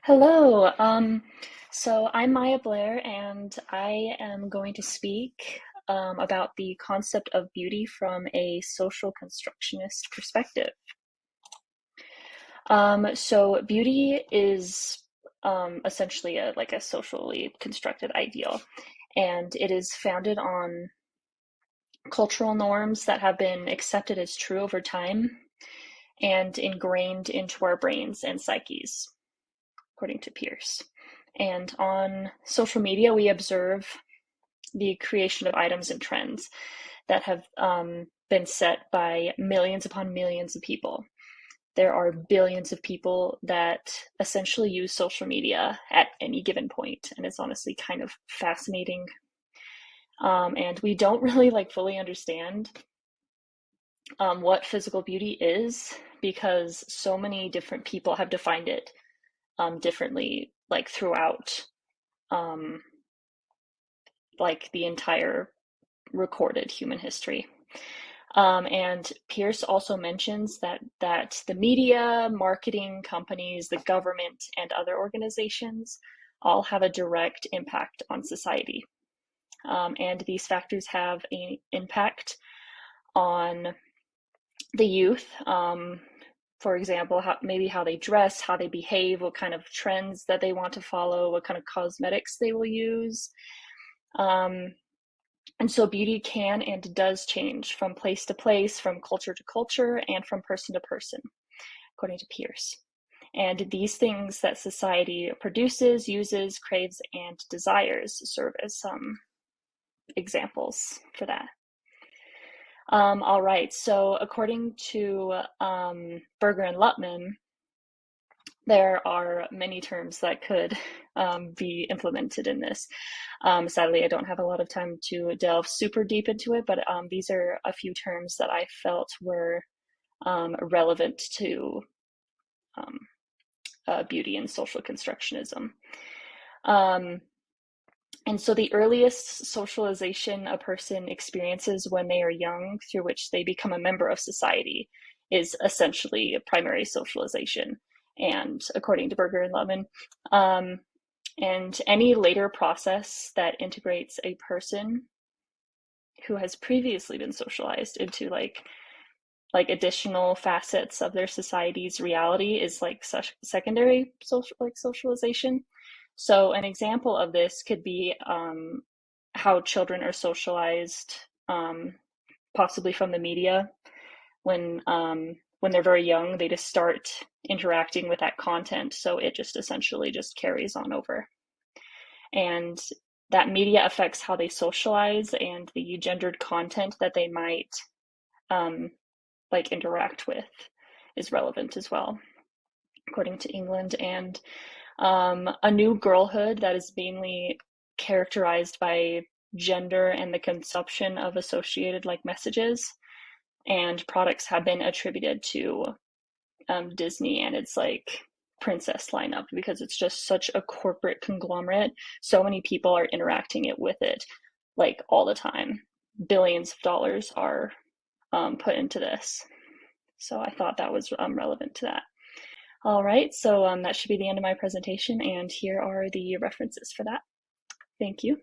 Hello. So I'm Maya Blair, and I am going to speak about the concept of beauty from a social constructionist perspective. So beauty is essentially like a socially constructed ideal, and it is founded on cultural norms that have been accepted as true over time and ingrained into our brains and psyches, according to Pierce. And on social media, we observe the creation of items and trends that have been set by millions upon millions of people. There are billions of people that essentially use social media at any given point, and it's honestly kind of fascinating. And we don't really like fully understand what physical beauty is because so many different people have defined it differently, like throughout um, like the entire recorded human history. And Pierce also mentions that the media, marketing companies, the government, and other organizations all have a direct impact on society. And these factors have an impact on the youth. For example, maybe how they dress, how they behave, what kind of trends that they want to follow, what kind of cosmetics they will use. And so beauty can and does change from place to place, from culture to culture, and from person to person, according to Pierce. And these things that society produces, uses, craves, and desires serve as some examples for that. All right, so according to Berger and Lutman, there are many terms that could be implemented in this. Sadly, I don't have a lot of time to delve super deep into it, but these are a few terms that I felt were relevant to um, beauty and social constructionism. Um, and so the earliest socialization a person experiences when they are young, through which they become a member of society, is essentially a primary socialization. And according to Berger and Lutman, and any later process that integrates a person who has previously been socialized into like additional facets of their society's reality is like such secondary socialization. So an example of this could be how children are socialized, possibly from the media. When they're very young, they just start interacting with that content, so it just essentially just carries on over. And that media affects how they socialize and the gendered content that they might um, like interact with is relevant as well, according to England. And a new girlhood that is mainly characterized by gender and the consumption of associated like messages and products have been attributed to Disney and its like princess lineup because it's just such a corporate conglomerate. So many people are interacting it with it like all the time. Billions of dollars are put into this. So I thought that was relevant to that. All right, so that should be the end of my presentation, and here are the references for that. Thank you.